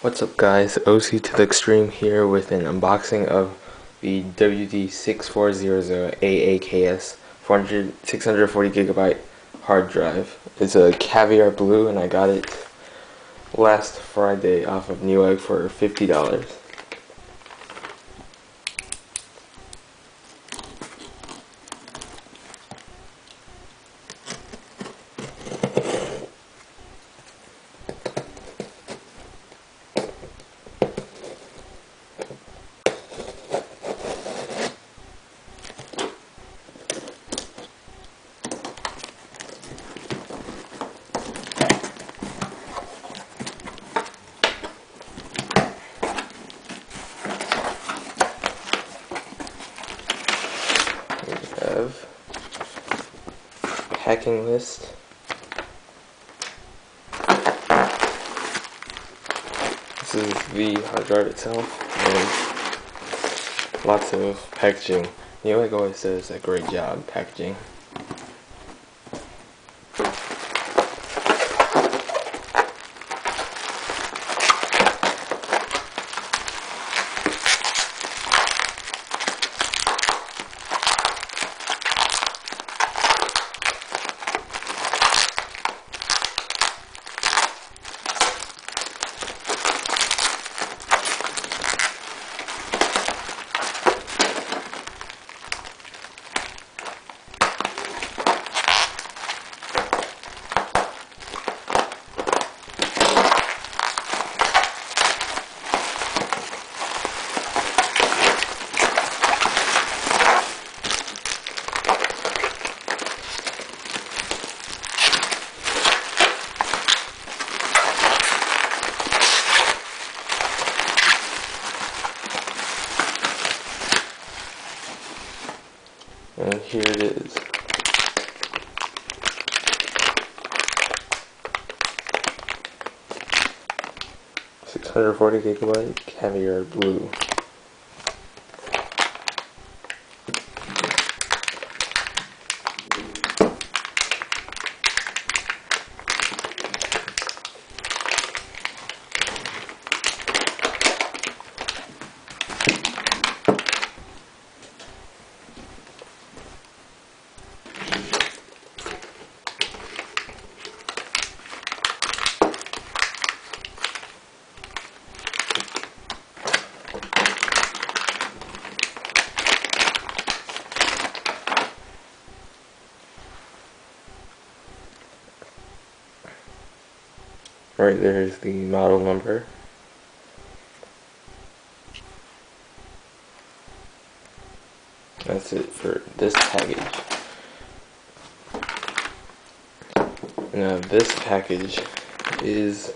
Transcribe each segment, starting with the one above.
What's up guys, OC to the extreme here with an unboxing of the WD6400AAKS 640GB hard drive. It's a Caviar Blue and I got it last Friday off of Newegg for $50. Have packing list. This is the hard drive itself and lots of packaging. Newegg always does a great job packaging. And here it is. $640GB Caviar Blue. Right there's the model number. That's it for this package. Now this package is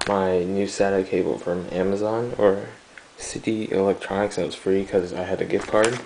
my new SATA cable from Amazon or City Electronics. That was free because I had a gift card.